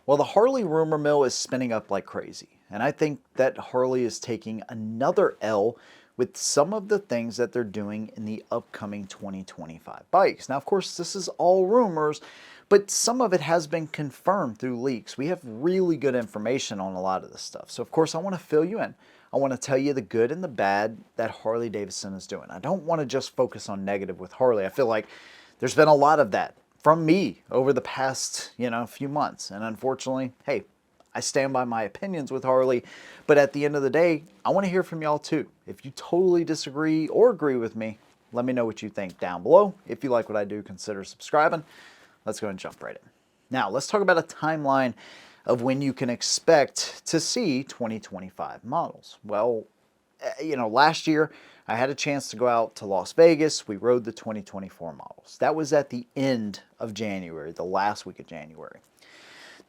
Well, the Harley rumor mill is spinning up like crazy, and I think that Harley is taking another L with some of the things that they're doing in the upcoming 2025 bikes. Now, of course, this is all rumors, but some of it has been confirmed through leaks. We have really good information on a lot of this stuff. So, of course, I want to fill you in. I want to tell you the good and the bad that Harley Davidson is doing. I don't want to just focus on negative with Harley. I feel like there's been a lot of that from me over the past, few months. And unfortunately, hey, I stand by my opinions with Harley, but at the end of the day, I want to hear from y'all too. If you totally disagree or agree with me, let me know what you think down below. If you like what I do, consider subscribing. Let's go and jump right in. Now, let's talk about a timeline of when you can expect to see 2025 models. Well, last year I had a chance to go out to Las Vegas. We rode the 2024 models. That was at the end of January, the last week of January.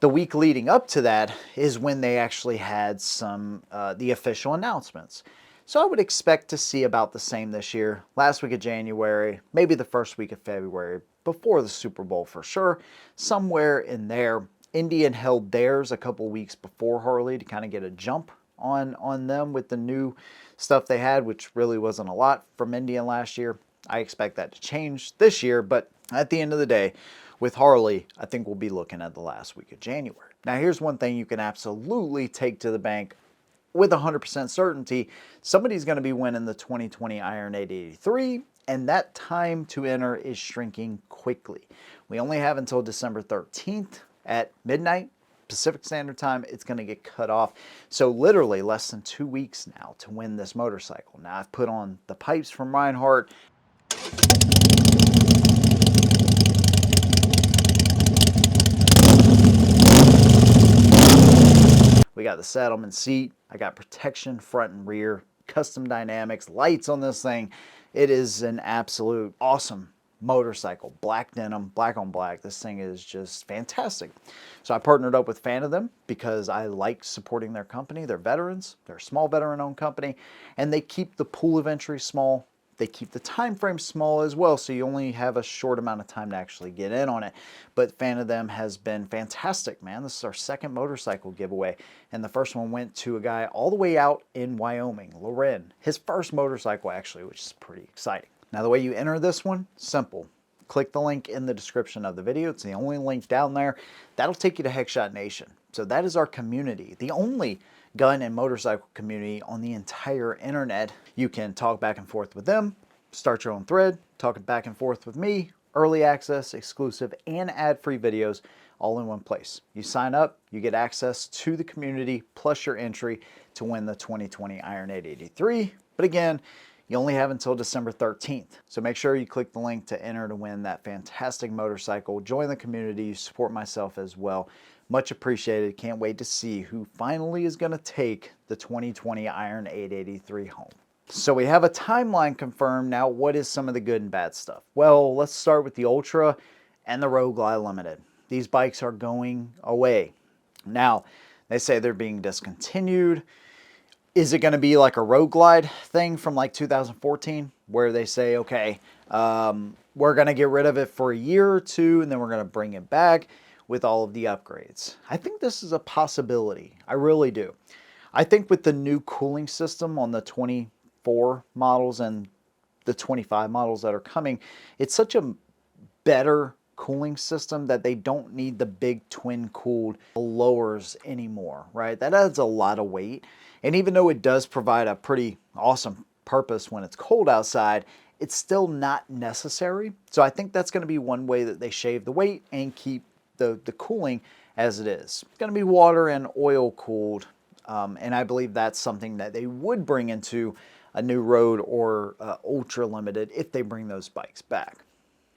The week leading up to that is when they actually had the official announcements. So I would expect to see about the same this year. Last week of January, maybe the first week of February, before the Super Bowl for sure, somewhere in there. Indian held theirs a couple weeks before Harley to kind of get a jump on them with the new stuff they had, which really wasn't a lot from Indian last year. I expect that to change this year, but at the end of the day, with Harley, I think we'll be looking at the last week of January. Now, here's one thing you can absolutely take to the bank with 100% certainty. Somebody's going to be winning the 2020 Iron 883, and that time to enter is shrinking quickly. We only have until December 13th at midnight Pacific Standard Time. It's going to get cut off. So literally less than 2 weeks now to win this motorcycle. Now, I've put on the pipes from Reinhardt. We got the Saddleman seat. I got protection front and rear, custom dynamics, lights on this thing. It is an absolute awesome motorcycle. Black denim, black on black. This thing is just fantastic. So I partnered up with Fan of them because I like supporting their company. They're veterans. They're a small veteran-owned company, and they keep the pool of entry small. They keep the time frame small as well, so you only have a short amount of time to actually get in on it. But Fan of them has been fantastic, man. This is our second motorcycle giveaway, and the first one went to a guy all the way out in Wyoming, Loren. His first motorcycle, actually, which is pretty exciting. Now, the way you enter this one, simple. Click the link in the description of the video. It's the only link down there. That'll take you to Headshot Nation. So that is our community, the only gun and motorcycle community on the entire internet. You can talk back and forth with them, start your own thread, talk back and forth with me, early access, exclusive, and ad-free videos all in one place. You sign up, you get access to the community, plus your entry to win the 2020 Iron 883. But again, you only have until December 13th. So make sure you click the link to enter to win that fantastic motorcycle. Join the community, support myself as well. Much appreciated. Can't wait to see who finally is going to take the 2020 Iron 883 home. So we have a timeline confirmed. Now, what is some of the good and bad stuff? Well, let's start with the Ultra and the Road Glide Limited. These bikes are going away. Now, they say they're being discontinued. Is it going to be like a Road Glide thing from like 2014 where they say, okay, we're going to get rid of it for a year or two and then we're going to bring it back with all of the upgrades? I think this is a possibility. I really do. I think with the new cooling system on the 24 models and the 25 models that are coming, it's such a better cooling system that they don't need the big twin cooled lowers anymore, right? That adds a lot of weight. And even though it does provide a pretty awesome purpose when it's cold outside, it's still not necessary. So I think that's going to be one way that they shave the weight and keep the cooling as it is. It's going to be water and oil cooled. And I believe that's something that they would bring into a new road or ultra limited if they bring those bikes back.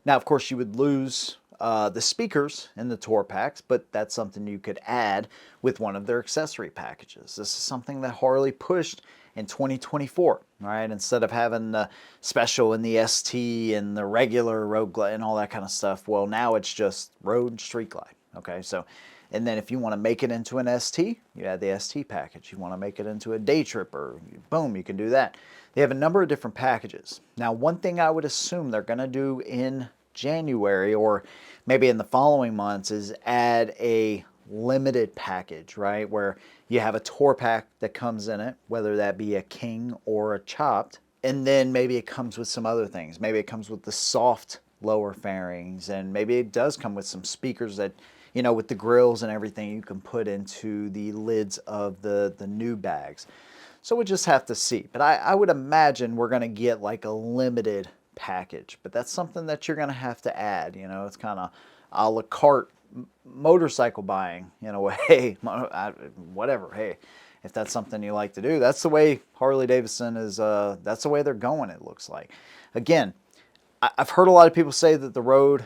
Now, of course, you would lose the speakers in the tour packs, but that's something you could add with one of their accessory packages. This is something that Harley pushed in 2024, right? Instead of having the special and the ST and the regular Road Glide and all that kind of stuff, well, now it's just Road and Street Glide, okay? So, and then if you want to make it into an ST, you add the ST package. You want to make it into a day tripper, boom, you can do that. They have a number of different packages. Now, one thing I would assume they're going to do in January or maybe in the following months is add a limited package, right? Where you have a tour pack that comes in it, whether that be a king or a chopped. And then maybe it comes with some other things. Maybe it comes with the soft lower fairings, and maybe it does come with some speakers that, you know, with the grills and everything you can put into the lids of the new bags. So we just have to see. But I would imagine we're going to get like a limited package. But that's something that you're going to have to add. You know, it's kind of a la carte motorcycle buying in a way. Whatever. Hey, if that's something you like to do, that's the way Harley Davidson is. That's the way they're going, it looks like. Again, I've heard a lot of people say that the Road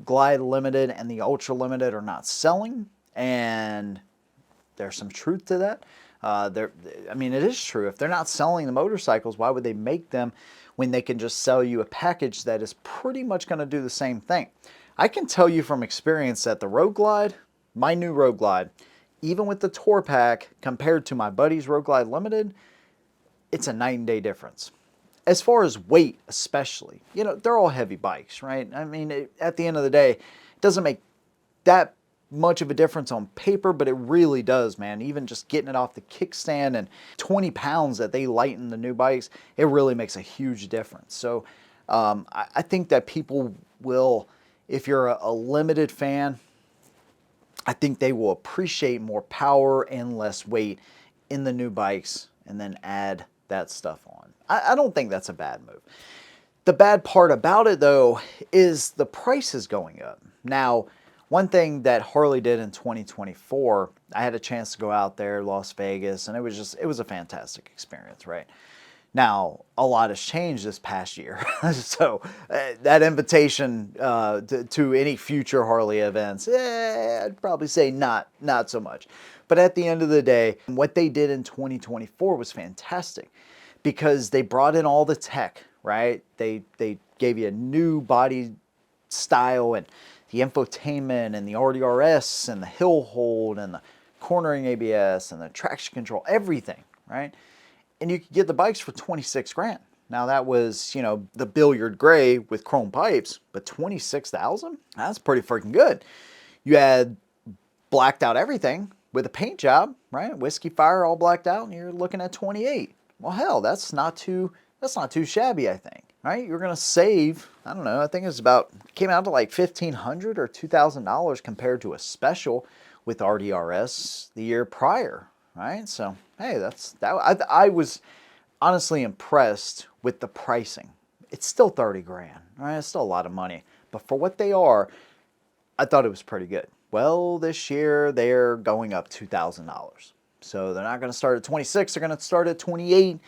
Glide Limited and the Ultra Limited are not selling, and there's some truth to that. I mean, it is true. If they're not selling the motorcycles, why would they make them when they can just sell you a package that is pretty much going to do the same thing? I can tell you from experience that the Road Glide, my new Road Glide, even with the Tour Pack compared to my buddy's Road Glide Limited, it's a night and day difference. As far as weight especially, you know, they're all heavy bikes, right? I mean, at the end of the day, it doesn't make that much of a difference on paper, but it really does, man. Even just getting it off the kickstand and 20 pounds that they lighten the new bikes, it really makes a huge difference. So I think that people will, if you're a limited fan, I think they will appreciate more power and less weight in the new bikes and then add that stuff on. I don't think that's a bad move. The bad part about it, though, is the price is going up. Now, one thing that Harley did in 2024, I had a chance to go out there, Las Vegas, and it was a fantastic experience, right? Now, a lot has changed this past year. So that invitation to any future Harley events, I'd probably say not so much. But at the end of the day, what they did in 2024 was fantastic because they brought in all the tech, right? They gave you a new body style and the infotainment and the RDRS and the hill hold and the cornering ABS and the traction control, everything, right? And you could get the bikes for 26 grand. Now that was, you know, the billiard gray with chrome pipes, but 26,000? That's pretty freaking good. You had blacked out everything with a paint job, right? Whiskey Fire all blacked out, and you're looking at 28. Well, hell, that's not too shabby, I think. Right? You're going to save, I don't know, I think it's came out to like $1,500 or $2,000 compared to a special with RDRS the year prior, right? So, hey, I was honestly impressed with the pricing. It's still 30 grand, right? It's still a lot of money. But for what they are, I thought it was pretty good. Well, this year they're going up $2,000. So they're not going to start at 26, they're going to start at 28.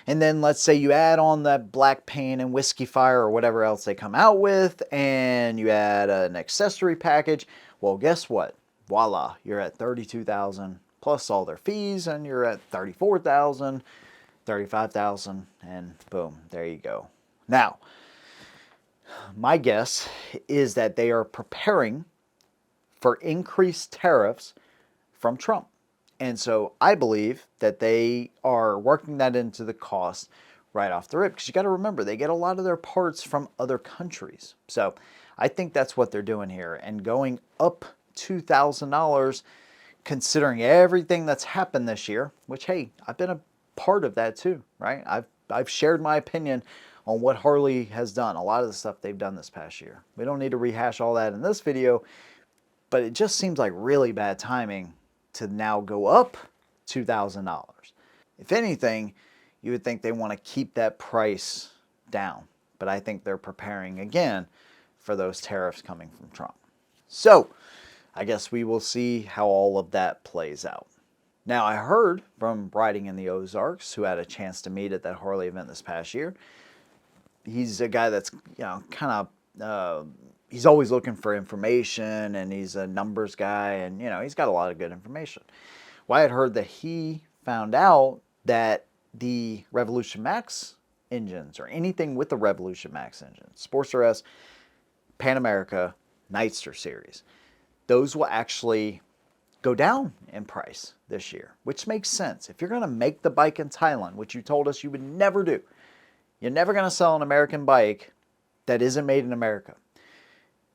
And then let's say you add on that black paint and Whiskey Fire or whatever else they come out with, and you add an accessory package. Well, guess what? Voila, you're at 32,000 plus all their fees, and you're at 34,000, 35,000, and boom, there you go. Now, my guess is that they are preparing for increased tariffs from Trump. And so I believe that they are working that into the cost right off the rip. Because you got to remember, they get a lot of their parts from other countries. So I think that's what they're doing here. And going up $2,000, considering everything that's happened this year, which, hey, I've been a part of that too, right? I've shared my opinion on what Harley has done, a lot of the stuff they've done this past year. We don't need to rehash all that in this video, but it just seems like really bad timing to now go up $2,000. If anything, you would think they want to keep that price down. But I think they're preparing again for those tariffs coming from Trump. So I guess we will see how all of that plays out. Now, I heard from Riding in the Ozarks, who had a chance to meet at that Harley event this past year. He's a guy that's, you know, kind of he's always looking for information, and he's a numbers guy, and, you know, he's got a lot of good information. Well, I had heard that he found out that the Revolution Max engines, or anything with the Revolution Max engine, Sportster S, Pan America, Nightster series, those will actually go down in price this year, which makes sense. If you're going to make the bike in Thailand, which you told us you would never do, you're never going to sell an American bike that isn't made in America.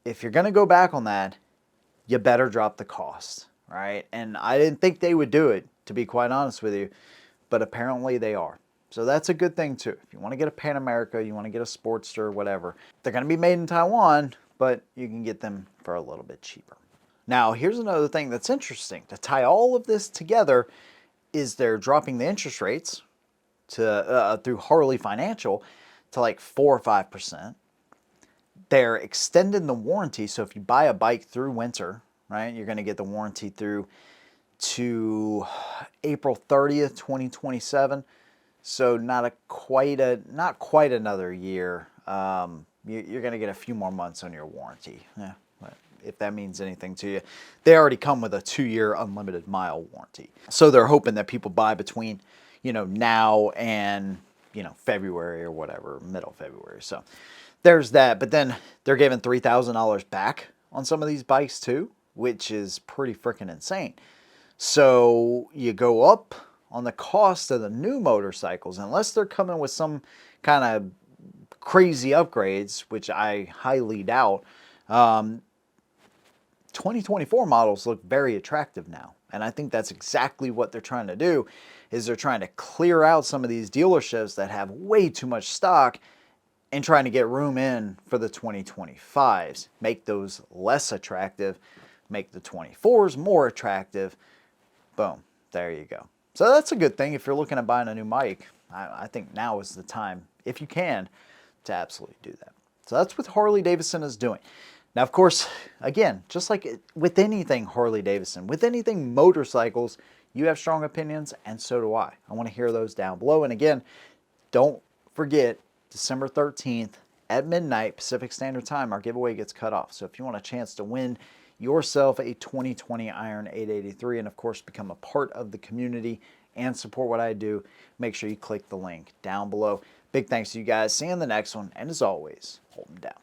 If you're going to go back on that, you better drop the cost, all right? And I didn't think they would do it, to be quite honest with you, but apparently they are. So that's a good thing too. If you want to get a Pan America, you want to get a Sportster, whatever, they're going to be made in Taiwan, but you can get them for a little bit cheaper. Now, here's another thing that's interesting. To tie all of this together is they're dropping the interest rates to through Harley Financial to like 4 or 5%. They're extending the warranty, so if you buy a bike through winter, right, you're going to get the warranty through to April 30th, 2027. So not quite another year. You're going to get a few more months on your warranty. Yeah, if that means anything to you. They already come with a 2-year unlimited mile warranty. So they're hoping that people buy between, now and, February or whatever, middle February. So there's that. But then they're giving $3,000 back on some of these bikes too, which is pretty freaking insane. So you go up on the cost of the new motorcycles, unless they're coming with some kind of crazy upgrades, which I highly doubt. 2024 models look very attractive now. And I think that's exactly what they're trying to do, is they're trying to clear out some of these dealerships that have way too much stock and trying to get room in for the 2025s. Make those less attractive, make the 24s more attractive. Boom, there you go. So that's a good thing if you're looking at buying a new mic. I think now is the time, if you can, to absolutely do that. So that's what Harley Davidson is doing. Now, of course, again, just like with anything Harley Davidson, with anything motorcycles, you have strong opinions, and so do I. I want to hear those down below. And again, don't forget, December 13th at midnight Pacific Standard Time, our giveaway gets cut off. So if you want a chance to win yourself a 2020 Iron 883 and, of course, become a part of the community and support what I do, make sure you click the link down below. Big thanks to you guys. See you in the next one. And as always, hold them down.